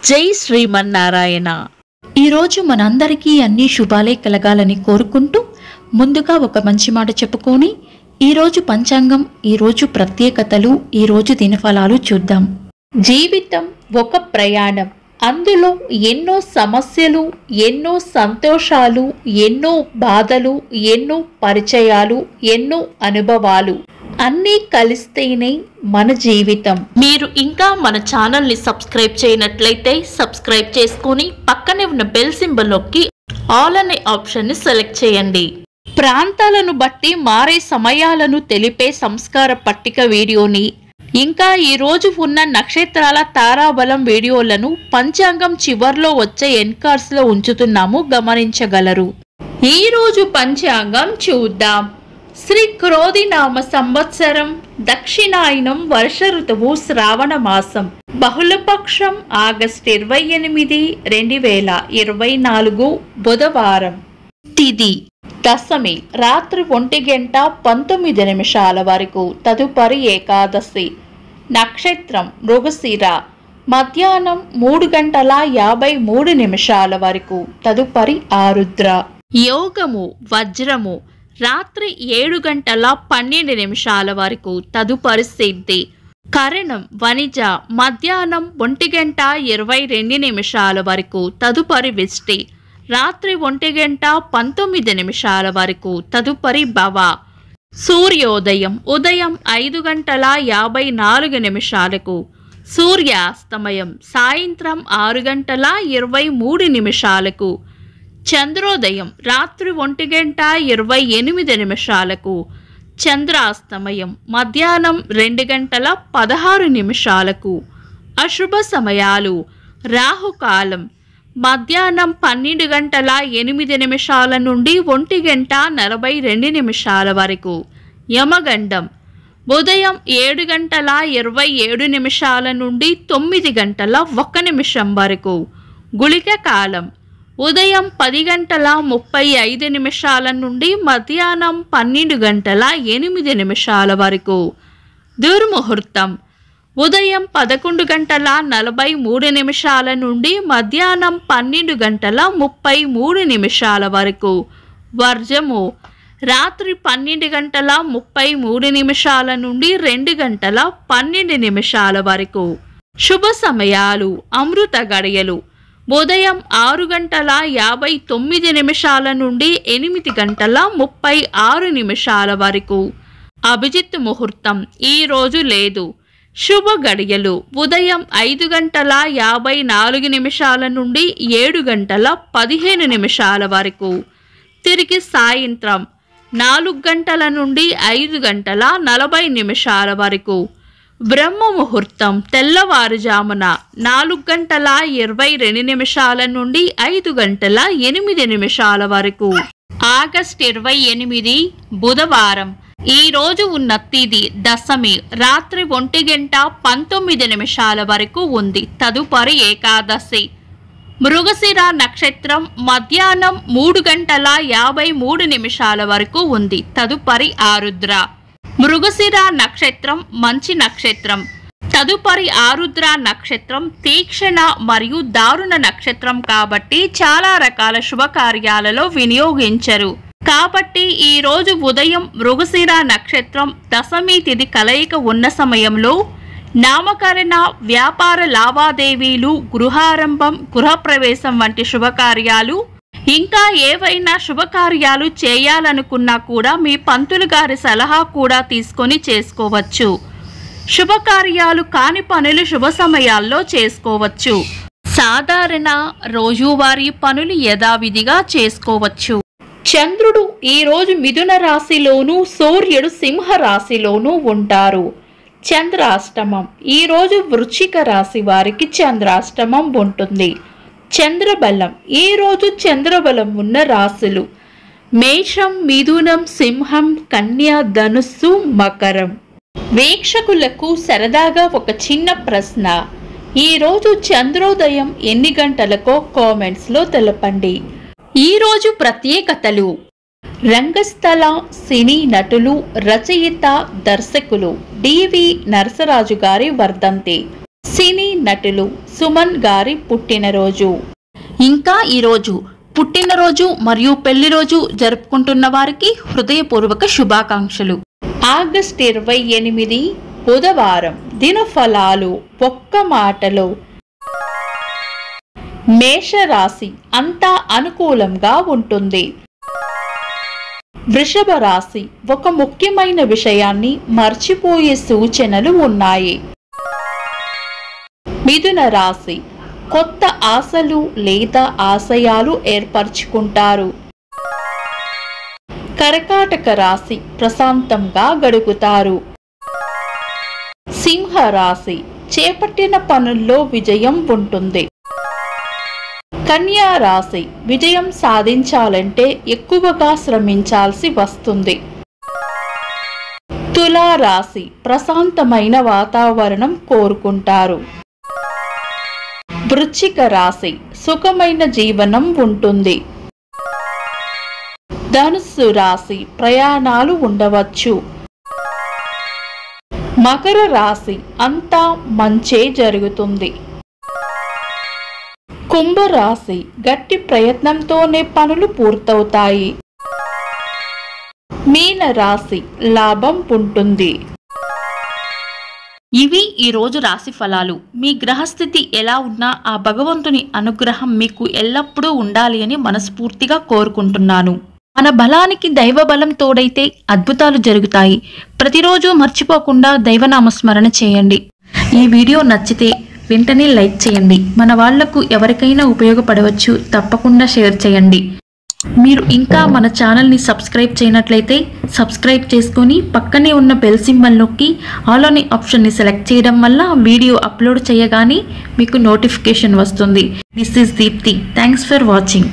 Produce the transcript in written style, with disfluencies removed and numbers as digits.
జై శ్రీమన్నారాయణ. ఈరోజు మనందరికీ అన్ని శుభాలే కలగాలని కోరుకుంటూ ముందుగా ఒక మంచి మాట చెప్పుకొని ఈరోజు పంచాంగం, ఈరోజు ప్రత్యేకతలు, ఈరోజు దినఫలాలు చూద్దాం. జీవితం ఒక ప్రయాణం. అందులో ఎన్నో సమస్యలు, ఎన్నో సంతోషాలు, ఎన్నో బాధలు, ఎన్నో పరిచయాలు, ఎన్నో అనుభవాలు అన్నీ కలిస్తేనే మన జీవితం. మీరు ఇంకా మన ఛానల్ని సబ్స్క్రైబ్ చేయనట్లయితే సబ్స్క్రైబ్ చేసుకొని పక్కనే ఉన్న బెల్ సింబల్ నొక్కి ఆల్ అనే ఆప్షన్ని సెలెక్ట్ చేయండి. ప్రాంతాలను బట్టి మారే సమయాలను తెలిపే సంస్కార పట్టిక వీడియోని, ఇంకా ఈరోజు ఉన్న నక్షత్రాల తారాబలం వీడియోలను పంచాంగం చివర్లో వచ్చే ఎన్కార్స్లో ఉంచుతున్నాము, గమనించగలరు. ఈరోజు పంచాంగం చూద్దాం. శ్రీ క్రోధినామ సంవత్సరం, దక్షిణాయనం, వర్ష ఋతువు, శ్రావణ మాసం, బహుళపక్షం, ఆగస్టు 28, 2024 బుధవారం. తిథి దశమి, రాత్రి 1:19 వరకు, తదుపరి ఏకాదశి. నక్షత్రం మృగశిర, మధ్యాహ్నం 3:53 వరకు, తదుపరి ఆరుద్ర. యోగము వజ్రము, రాత్రి 7:12 వరకు, తదుపరి సిద్ధి. కరణం వనిజ, మధ్యాహ్నం 1:22 వరకు, తదుపరి విష్టి. రాత్రి 1:19 వరకు, తదుపరి భవ. సూర్యోదయం ఉదయం 5:54, సూర్యాస్తమయం సాయంత్రం 6:23. చంద్రోదయం రాత్రి 1:28, చంద్రాస్తమయం మధ్యాహ్నం 2:16. అశుభ సమయాలు: రాహుకాలం మధ్యాహ్నం 12:08 నుండి 1:42 వరకు. యమగండం ఉదయం 7:27 నుండి 9:01 వరకు. గుళిక కాలం ఉదయం 10:35 నుండి మధ్యాహ్నం 12:08 వరకు. దుర్ముహూర్తం ఉదయం 11:43 నుండి మధ్యాహ్నం 12:33 వరకు. వర్జము రాత్రి 12:33 నుండి 2:12 వరకు. శుభ సమయాలు: అమృత గడియలు ఉదయం 6:59 నుండి 8:36 వరకు. అభిజిత్ ముహూర్తం ఈ రోజు లేదు. శుభ గడియలు ఉదయం 5:54 నుండి 7:15 వరకు. తిరిగి సాయంత్రం 4 నుండి 5:40 వరకు. బ్రహ్మ ముహూర్తం తెల్లవారుజామున 4:22 నుండి 5:08 వరకు. ఆగస్టు 28 బుధవారం. ఈ రోజు ఉన్న తిథి దశమి, రాత్రి 1:19 వరకు ఉంది, తదుపరి ఏకాదశి. మృగశిర నక్షత్రం మధ్యాహ్నం 3:53 వరకు ఉంది, తదుపరి ఆరుద్ర. మృగశిర నక్షత్రం మంచి నక్షత్రం, తదుపరి ఆరుద్ర నక్షత్రం తీక్షణ మరియు దారుణ నక్షత్రం కాబట్టి చాలా రకాల శుభకార్యాలలో వినియోగించరు. కాబట్టి ఈ రోజు ఉదయం మృగశిర నక్షత్రం దశమి తిథి కలయిక ఉన్న సమయంలో నామకరణ, వ్యాపార లావాదేవీలు, గృహారంభం, గృహప్రవేశం వంటి శుభకార్యాలు, ఇంకా ఏవైనా శుభకార్యాలు చేయాలనుకున్నా కూడా మీ పంతులు గారి సలహా కూడా తీసుకొని చేసుకోవచ్చు. శుభకార్యాలు కాని పనులు శుభ సమయాల్లో చేసుకోవచ్చు. సాధారణ రోజువారీ పనులు యథావిధిగా చేసుకోవచ్చు. చంద్రుడు ఈరోజు మిథున రాశిలోనూ, సూర్యుడు సింహ రాశిలోనూ ఉంటారు. చంద్రాష్టమం ఈరోజు వృశ్చిక రాశి వారికి చంద్రాష్టమం ఉంటుంది. చంద్రబలం ఈరోజు చంద్రబలం ఉన్న రాశులు మేషం, మిథునం, సింహం, కన్య, ధనుస్సు, మకరం. వీక్షకులకు సరదాగా ఒక చిన్న ప్రశ్న. ఈరోజు చంద్రోదయం ఎన్ని గంటలకో కామెంట్స్లో తెలపండి. ఈరోజు ప్రత్యేకతలు: రంగస్థల సినీ నటులు, రచయిత, దర్శకులు డివి నరసరాజు గారి వర్ధంతి. సినీ నటులు సుమన్ గారి పుట్టినరోజు. ఇంకా ఈరోజు పుట్టినరోజు మరియు పెళ్లి రోజు జరుపుకుంటున్న వారికి హృదయపూర్వక శుభాకాంక్షలు. ఆగస్టు 28 బుధవారం. దినఫలాలు ఒక్క మాటలో. మేషరాశి అంతా అనుకూలంగా ఉంటుంది. వృషభ రాశి ఒక ముఖ్యమైన విషయాన్ని మర్చిపోయే సూచనలు ఉన్నాయి. మిథున రాశి కొత్త ఆశలు లేదా ఆశయాలు ఏర్పరచుకుంటారు. కర్కాటక రాశి ప్రశాంతంగా గడుపుతారు. సింహ రాశి చేపట్టిన పనుల్లో విజయం ఉంటుంది. కన్యా రాశి విజయం సాధించాలంటే ఎక్కువగా శ్రమించాల్సి వస్తుంది. తులా రాశి ప్రశాంతమైన వాతావరణం కోరుకుంటారు. వృశ్చిక రాశి సుఖమైన జీవనం ఉంటుంది. ధనుస్సు రాశి ప్రయాణాలు ఉండవచ్చు. మకర రాశి అంతా మంచే జరుగుతుంది. కుంభరాశి గట్టి ప్రయత్నంతోనే పనులు పూర్తవుతాయి. మీన రాశి లాభం ఉంటుంది. ఇవి ఈరోజు రాశి ఫలాలు. మీ గ్రహస్థితి ఎలా ఉన్నా ఆ భగవంతుని అనుగ్రహం మీకు ఎల్లప్పుడూ ఉండాలి అని మనస్ఫూర్తిగా కోరుకుంటున్నాను. మన బలానికి దైవ బలం తోడైతే అద్భుతాలు జరుగుతాయి. ప్రతిరోజు మర్చిపోకుండా దైవనామస్మరణ చేయండి. ఈ వీడియో నచ్చితే వెంటనే లైక్ చేయండి. మన వాళ్లకు ఎవరికైనా ఉపయోగపడవచ్చు. తప్పకుండా షేర్ చేయండి. మీరు ఇంకా మన ఛానల్ని సబ్స్క్రైబ్ చేయనట్లయితే సబ్స్క్రైబ్ చేసుకొని పక్కనే ఉన్న బెల్ సింబల్ నొక్కి ఆల్ అనే ఆప్షన్ని సెలెక్ట్ చేయడం వల్ల వీడియో అప్లోడ్ చేయగానే మీకు నోటిఫికేషన్ వస్తుంది. This is Deepti. Thanks for watching.